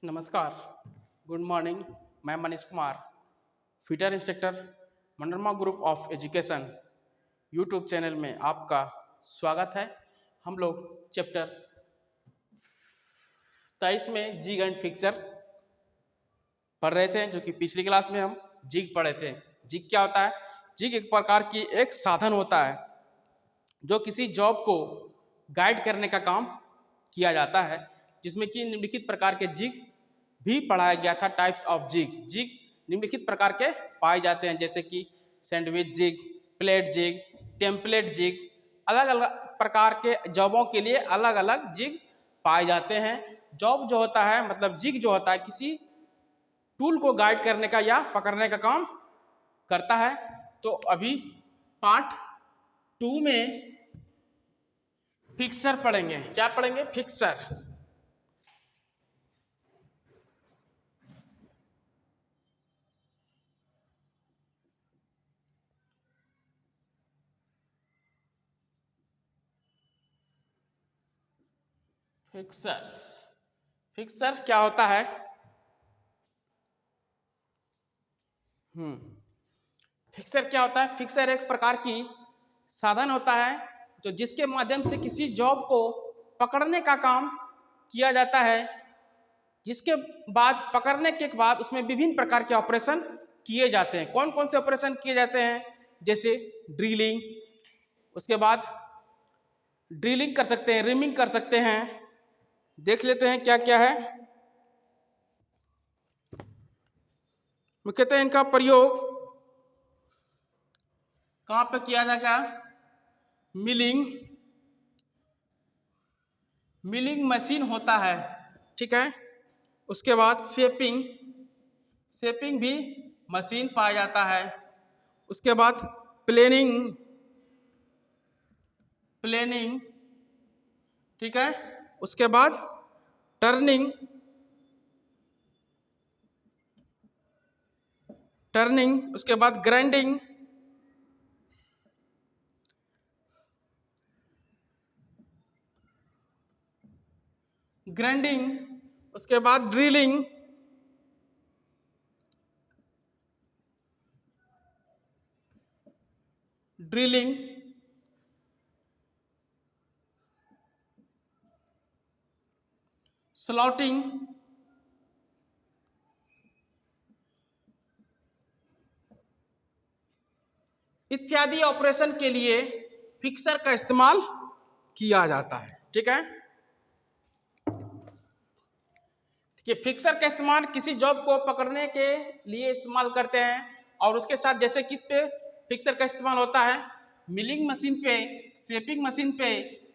नमस्कार, good morning. मैं Manish Kumar, fitter instructor, Manorama group of education YouTube channel में आपका स्वागत है। हम लोग चैप्टर 23 में जिग एंड फिक्सर पढ़ रहे थे, जो कि पिछली क्लास में हम जिग पढ़े थे। जिग क्या होता है? जिग एक प्रकार की एक साधन होता है जो किसी जॉब को गाइड करने का काम किया जाता है, जिसमें कि निम्नलिखित प्रकार के जिग भी पढ़ाया गया था। Types of zig. जिग निम्नलिखित प्रकार के पाए जाते हैं, जैसे कि sandwich jig, plate jig, template jig. अलग अलग प्रकार के जॉबों के लिए अलग अलग जिग पाए जाते हैं। जॉब जो होता है, मतलब जिग जो होता है, किसी टूल को गाइड करने का या पकड़ने का काम करता है। तो अभी पार्ट 2 में फिक्सर पढ़ेंगे। क्या पढ़ेंगे? फिक्सर। फिक्सर्स। फिक्सर्स क्या होता है? फिक्सर क्या होता है? फिक्सर एक प्रकार की साधन होता है जो जिसके माध्यम से किसी जॉब को पकड़ने का काम किया जाता है, जिसके बाद पकड़ने के बाद उसमें विभिन्न प्रकार के ऑपरेशन किए जाते हैं। कौन कौन से ऑपरेशन किए जाते हैं? जैसे ड्रिलिंग, उसके बाद ड्रिलिंग कर सकते हैं, रिमिंग कर सकते हैं। देख लेते हैं क्या क्या है। मुख्यतः इनका प्रयोग कहाँ पे किया जाएगा? मिलिंग। मिलिंग मशीन होता है, ठीक है। उसके बाद शेपिंग, शेपिंग भी मशीन पाया जाता है। उसके बाद प्लेनिंग, प्लेनिंग, ठीक है। उसके बाद टर्निंग, टर्निंग। उसके बाद ग्राइंडिंग, ग्राइंडिंग। उसके बाद ड्रिलिंग, ड्रिलिंग। स्लॉटिंग, इत्यादि ऑपरेशन के लिए फिक्सर का इस्तेमाल किया जाता है, ठीक है। कि फिक्सर का इस्तेमाल किसी जॉब को पकड़ने के लिए इस्तेमाल करते हैं। और उसके साथ जैसे किस पे फिक्सर का इस्तेमाल होता है? मिलिंग मशीन पे, शेपिंग मशीन पे,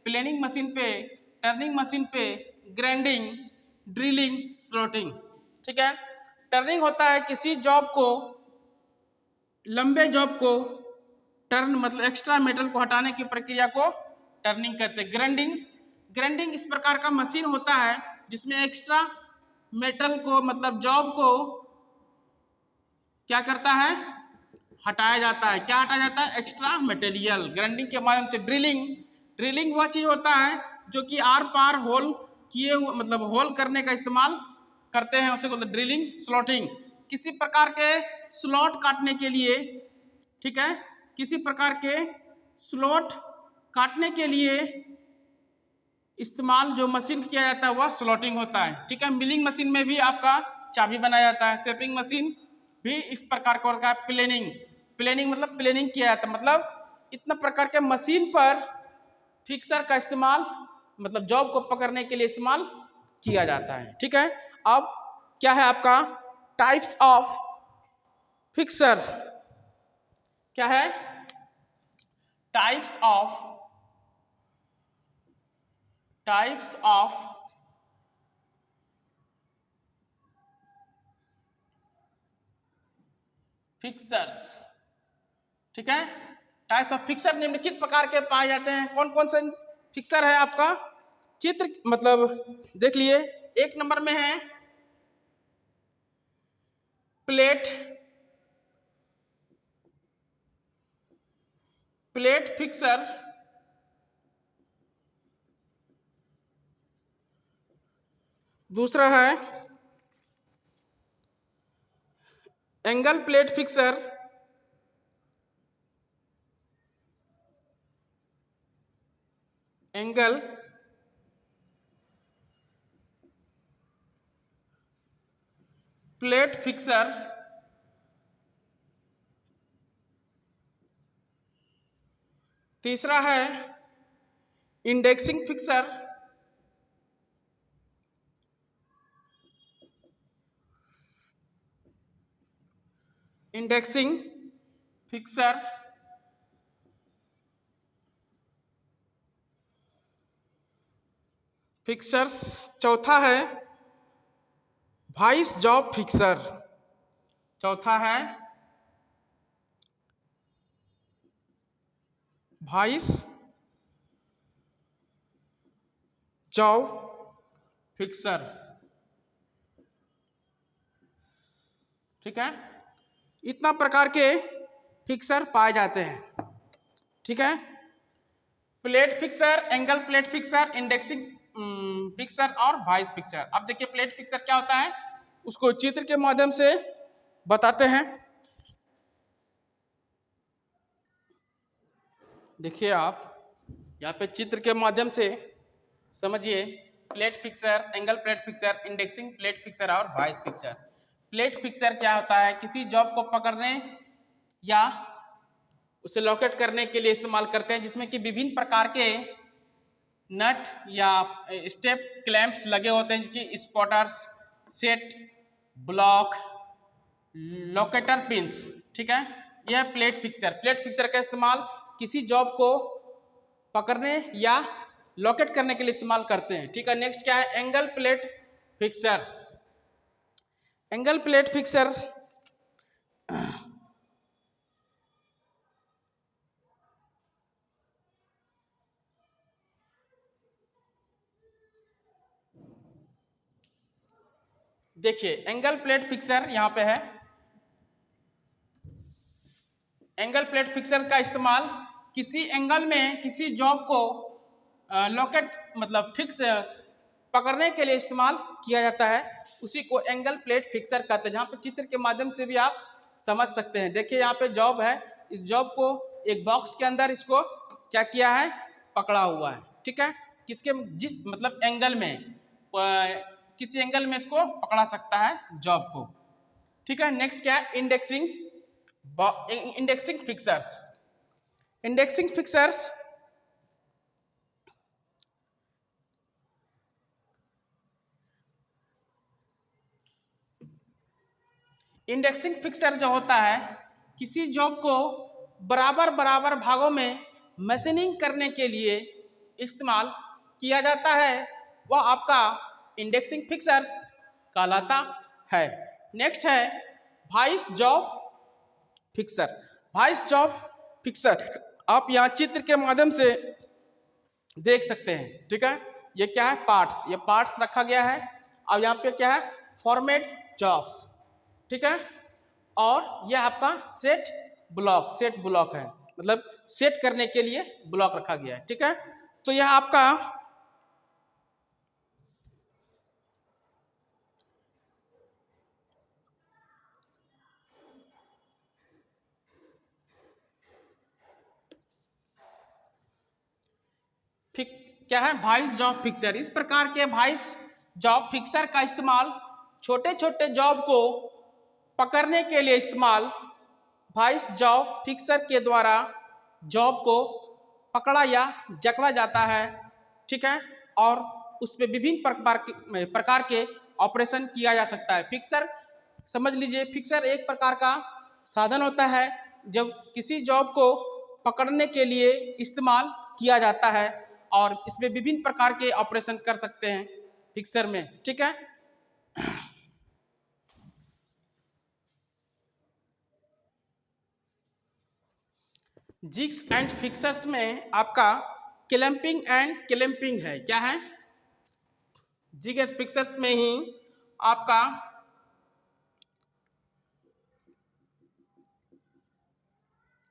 प्लेनिंग मशीन पे, टर्निंग मशीन पे, ग्राइंडिंग, ड्रिलिंग, स्लॉटिंग, ठीक है। टर्निंग होता है किसी जॉब को, लंबे जॉब को टर्न, मतलब एक्स्ट्रा मेटल को हटाने की प्रक्रिया को टर्निंग कहते हैं। ग्राइंडिंग, ग्राइंडिंग इस प्रकार का मशीन होता है जिसमें एक्स्ट्रा मेटल को, मतलब जॉब को क्या करता है? हटाया जाता है। क्या हटाया जाता है? Extra material. ग्राइंडिंग के माध्यम से ड्रिलिंग, ड्रिलिंग वह चीज होता है जो कि आर पार होल किए हुए, मतलब होल करने का इस्तेमाल करते हैं, उसे बोलते हैं ड्रिलिंग। स्लॉटिंग, किसी प्रकार के स्लॉट काटने के लिए, ठीक है, किसी प्रकार के स्लॉट काटने के लिए इस्तेमाल जो मशीन किया जाता है वह स्लॉटिंग होता है, ठीक है। मिलिंग मशीन में भी आपका चाबी बनाया जाता है। शेपिंग मशीन भी इस प्रकार का होता है। प्लेनिंग, प्लेनिंग मतलब प्लेनिंग किया जाता है, मतलब इतना प्रकार के मशीन पर फिक्सर का इस्तेमाल, मतलब जॉब को पकड़ने के लिए इस्तेमाल किया जाता है, ठीक है। अब क्या है आपका टाइप्स ऑफ फिक्सर? क्या है? Types of, types of fixers, ठीक है। टाइप्स ऑफ फिक्सर निम्नलिखित प्रकार के पाए जाते हैं। कौन कौन से फिक्सर है? आपका चित्र, मतलब देख लिए। एक नंबर में है प्लेट, प्लेट फिक्सर। दूसरा है angle plate fixer, angle plate fixer, तीसरा है indexing fixer, indexing fixer, fixers, चौथा है वाइस जॉब फिक्सर, चौथा है वाइस जॉब फिक्सर। ठीक है, इतना प्रकार के फिक्सर पाए जाते हैं। ठीक है, plate fixer, angle plate fixer, indexing fixer और वाइस फिक्सर। अब देखिए प्लेट फिक्सर क्या होता है, उसको चित्र के माध्यम से बताते हैं। देखिए आप यहाँ पे चित्र के माध्यम से समझिए, plate fixer, angle plate fixer, indexing plate fixer और वाइस फिक्सर। प्लेट फिक्सर क्या होता है, किसी जॉब को पकड़ने या उसे लोकेट करने के लिए इस्तेमाल करते हैं, जिसमें कि विभिन्न प्रकार के नट या स्टेप क्लैंप्स लगे होते हैं, जिसकी spotters, set, block, locator pins. ठीक है, यह प्लेट फिक्सर। प्लेट फिक्सर का इस्तेमाल किसी जॉब को पकड़ने या लोकेट करने के लिए इस्तेमाल करते हैं। ठीक है, नेक्स्ट क्या है, angle plate fixer. Angle plate fixer देखिए एंगल प्लेट फिक्सर यहाँ पे है। एंगल प्लेट फिक्सर का इस्तेमाल किसी एंगल में किसी जॉब को लोकेट मतलब फिक्स पकड़ने के लिए इस्तेमाल किया जाता है, उसी को एंगल प्लेट फिक्सर कहते हैं। जहाँ पे चित्र के माध्यम से भी आप समझ सकते हैं। देखिए यहाँ पे जॉब है, इस जॉब को एक बॉक्स के अंदर इसको क्या किया है, पकड़ा हुआ है। ठीक है, किसके जिस मतलब एंगल में किसी एंगल में इसको पकड़ा सकता है जॉब को। ठीक है, नेक्स्ट क्या है, indexing indexing fixers. Indexing fixers indexing fixer जो होता है, किसी जॉब को बराबर बराबर भागों में मशीनिंग करने के लिए इस्तेमाल किया जाता है, वह आपका इंडेक्सिंग फिक्सर कहलाता है। नेक्स्ट है vice job fixer. Vice job fixer आप यहाँ चित्र के माध्यम से देख सकते हैं। ठीक है, ये क्या है, पार्ट्स, ये पार्ट्स रखा गया है। अब यहाँ पे क्या है, फॉर्मेट जॉब्स। ठीक है, और यह आपका सेट ब्लॉक है, मतलब सेट करने के लिए ब्लॉक रखा गया है। ठीक है, तो यह आपका क्या है, वाइस जॉब फिक्सर। इस प्रकार के वाइस जॉब फिक्सर का इस्तेमाल छोटे छोटे जॉब को पकड़ने के लिए इस्तेमाल वाइस जॉब फिक्सर के द्वारा जॉब को पकड़ा या जकड़ा जाता है। ठीक है, और उस पर विभिन्न प्रकार के ऑपरेशन किया जा सकता है। फिक्सर समझ लीजिए, फिक्सर एक प्रकार का साधन होता है जब किसी जॉब को पकड़ने के लिए इस्तेमाल किया जाता है, और इसमें विभिन्न प्रकार के ऑपरेशन कर सकते हैं फिक्सर में। ठीक है, जिग्स एंड फिक्सर्स में आपका क्लैंपिंग एंड क्लैंपिंग है। क्या है, जिग एंड फिक्सर्स में ही आपका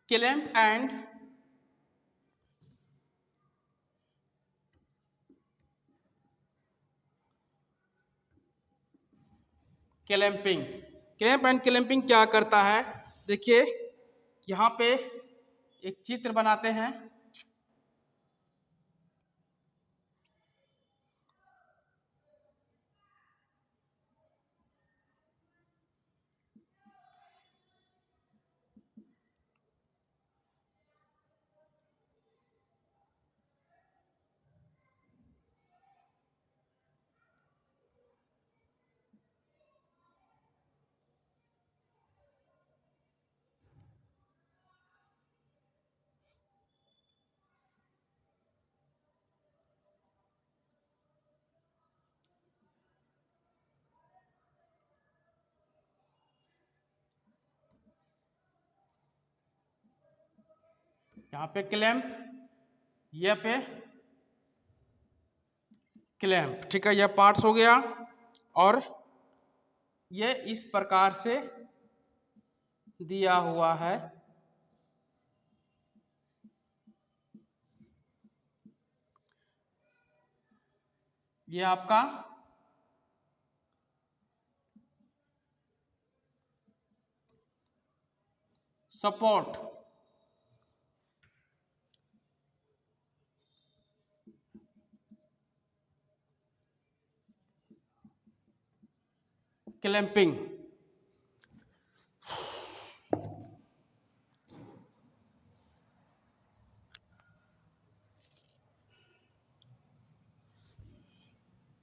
clamp and clamping clamp and clamping क्या करता है, देखिए यहाँ पे एक चित्र बनाते हैं। यहाँ पे क्लैंप, ये पे क्लैंप, ठीक है, यह पार्ट्स हो गया। और ये इस प्रकार से दिया हुआ है। ये आपका सपोर्ट, क्लैंपिंग।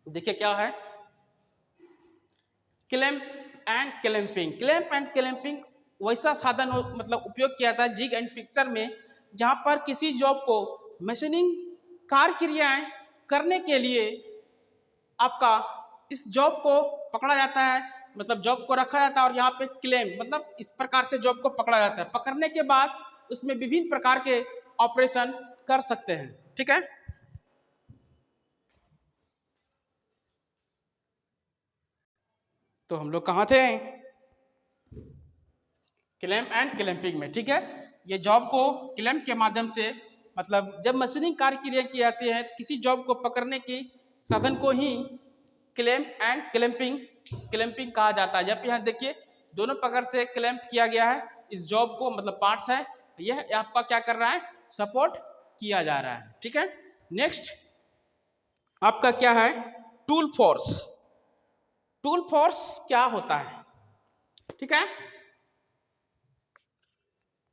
देखिए क्या है clamp and clamping. Clamp and clamping वैसा साधन मतलब उपयोग किया था जिग एंड फिक्सर में, जहां पर किसी जॉब को मशीनिंग कार्य क्रियाएं करने के लिए आपका इस जॉब को पकड़ा जाता है, मतलब जॉब को रखा जाता है, और यहाँ पे क्लेम मतलब इस प्रकार से जॉब को पकड़ा जाता है। पकड़ने के बाद उसमें विभिन्न प्रकार के ऑपरेशन कर सकते हैं, ठीक है। तो हम लोग कहाँ थे, क्लैंप एंड क्लैंपिंग में, ठीक है। ये जॉब को क्लैंप के माध्यम से, मतलब जब मशीनिंग कार्य क्रिया की जाती है तो किसी जॉब को पकड़ने की साधन को ही क्लैंप एंड क्लैंपिंग कहा जाता है। जब यहाँ देखिए दोनों प्रकार से क्लैंप किया गया है इस जॉब को, मतलब पार्ट्स है, यह आपका क्या कर रहा है, सपोर्ट किया जा रहा है, ठीक है। नेक्स्ट आपका क्या है, टूल फोर्स। टूल फोर्स क्या होता है, ठीक है।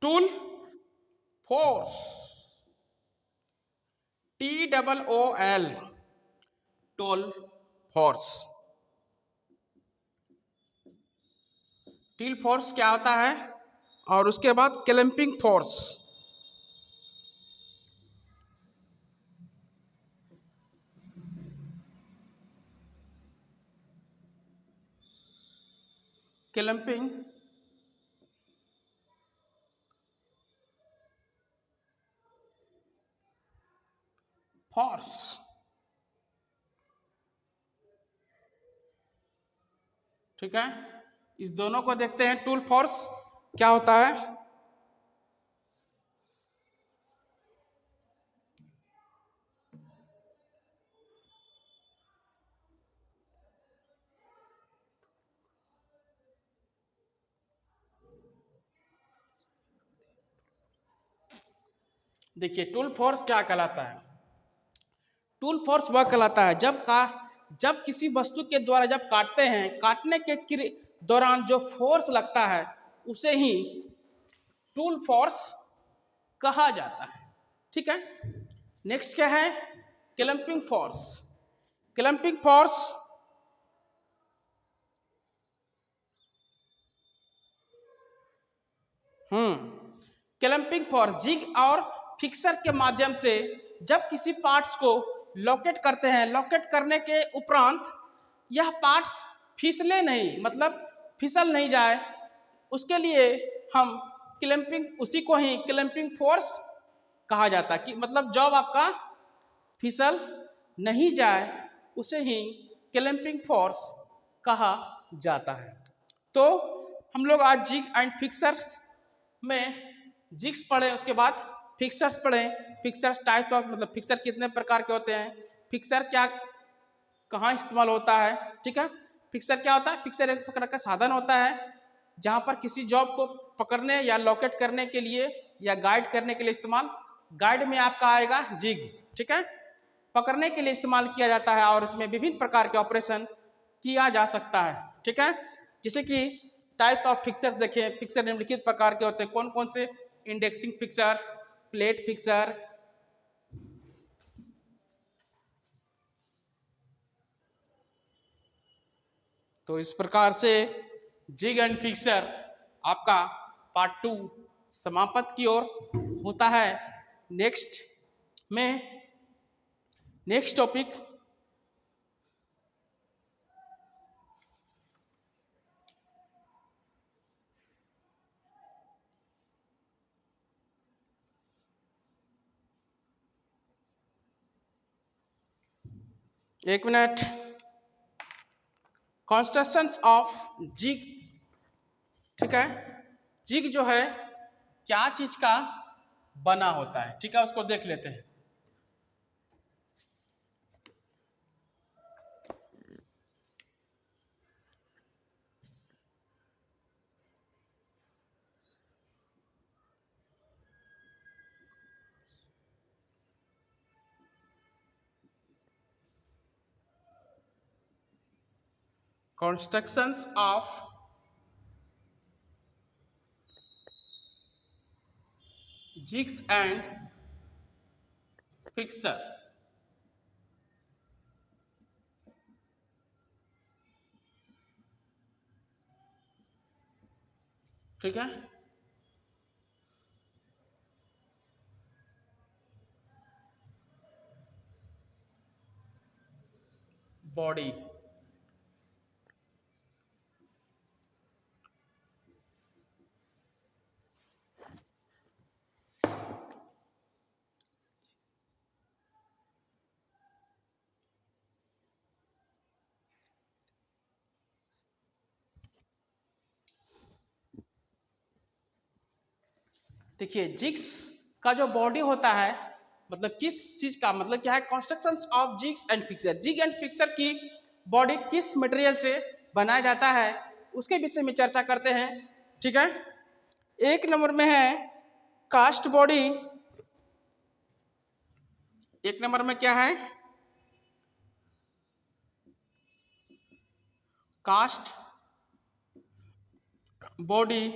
Tool force, TOOL, tool force. Tool force क्या होता है, और उसके बाद क्लैंपिंग फोर्स। क्लैंपिंग फोर्स, ठीक है। इस दोनों को देखते हैं, टूल फोर्स क्या होता है। देखिए टूल फोर्स क्या कहलाता है, टूल फोर्स वह कहलाता है जब किसी वस्तु के द्वारा जब काटते हैं, काटने के दौरान जो फोर्स लगता है उसे ही टूल फोर्स कहा जाता है, ठीक है। नेक्स्ट क्या है, clamping force. Clamping force clamping force jig और फिक्सर के माध्यम से जब किसी पार्ट्स को लॉकेट करते हैं, लॉकेट करने के उपरांत यह पार्ट्स फिसले नहीं, मतलब फिसल नहीं जाए, उसके लिए हम क्लैंपिंग, उसी को ही क्लैंपिंग फोर्स कहा जाता है, कि मतलब जब आपका फिसल नहीं जाए उसे ही क्लैंपिंग फोर्स कहा जाता है। तो हम लोग आज जिग एंड फिक्सर्स में जिग्स पढ़े, उसके बाद फिक्सर्स पढ़े। फिक्सर्स टाइप्स ऑफ, मतलब फिक्सर कितने प्रकार के होते हैं, फिक्सर क्या कहाँ इस्तेमाल होता है, ठीक है। फिक्सर क्या होता है, फिक्सर एक प्रकार का साधन होता है जहां पर किसी जॉब को पकड़ने या लोकेट करने के लिए या गाइड करने के लिए इस्तेमाल, गाइड में आपका आएगा जिग, ठीक है, पकड़ने के लिए इस्तेमाल किया जाता है और इसमें विभिन्न प्रकार के ऑपरेशन किया जा सकता है, ठीक है। जैसे कि टाइप्स ऑफ फिक्सर्स देखें, फिक्सर निम्नलिखित प्रकार के होते हैं, कौन कौन से, इंडेक्सिंग फिक्सर, प्लेट फिक्सर, तो इस प्रकार से जिग एंड फिक्सर आपका पार्ट 2 समाप्त की ओर होता है। नेक्स्ट टॉपिक एक मिनट, कंस्ट्रक्शंस ऑफ जिग, ठीक है। जिग जो है क्या चीज का बना होता है, ठीक है, उसको देख लेते हैं। Constructions of jigs and fixer, ठीक है। बॉडी, देखिए जिग्स का जो बॉडी होता है, मतलब किस चीज का, मतलब क्या है, constructions of jigs and fixer, jig and fixer की बॉडी किस मटेरियल से बनाया जाता है उसके विषय में चर्चा करते हैं, ठीक है। एक नंबर में है कास्ट बॉडी, एक नंबर में क्या है, कास्ट बॉडी,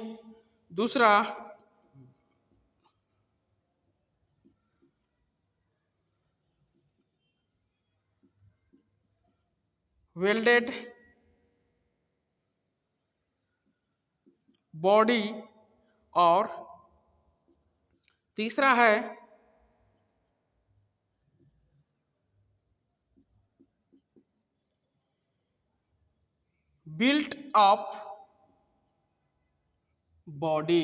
दूसरा वेल्डेड बॉडी, और तीसरा है बिल्ट अप बॉडी,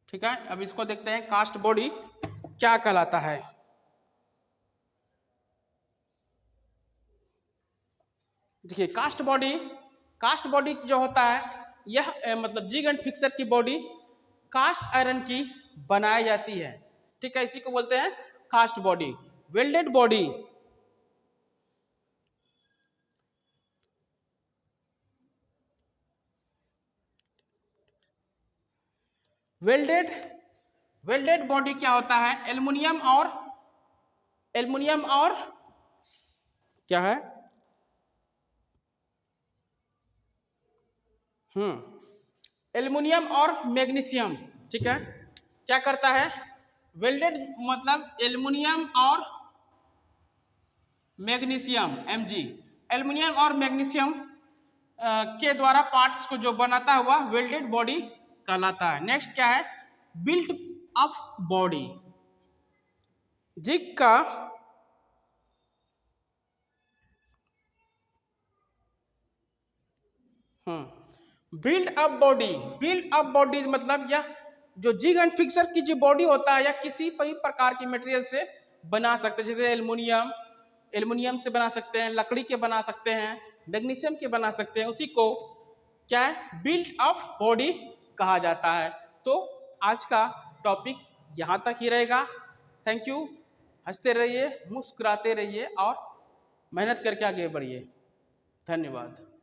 ठीक है। अब इसको देखते हैं कास्ट बॉडी क्या कहलाता है। देखिए कास्ट बॉडी जो होता है यह मतलब जिग एंड फिक्सर की बॉडी कास्ट आयरन की बनाई जाती है, ठीक है, इसी को बोलते हैं cast body. Welded body, welded body क्या होता है, एल्युमिनियम और क्या है, एल्युमिनियम और मैग्नीशियम, ठीक है। क्या करता है, वेल्डेड मतलब एल्युमिनियम और मैग्नीशियम, Mg, एल्युमिनियम और मैग्नीशियम के द्वारा पार्ट्स को जो बनाता हुआ वेल्डेड बॉडी कहलाता है। नेक्स्ट क्या है, बिल्ट अप बॉडी, जिग का बिल्ड अप बॉडी मतलब यह जो जिग एंड फिक्सर की जो बॉडी होता है या किसी भी प्रकार की मटेरियल से बना सकते हैं, जैसे एल्युमिनियम से बना सकते हैं, लकड़ी के बना सकते हैं, मैग्नीशियम के बना सकते हैं, उसी को क्या है, बिल्ट अप बॉडी कहा जाता है। तो आज का टॉपिक यहाँ तक ही रहेगा। थैंक यू, हंसते रहिए, मुस्कुराते रहिए और मेहनत करके आगे बढ़िए। धन्यवाद।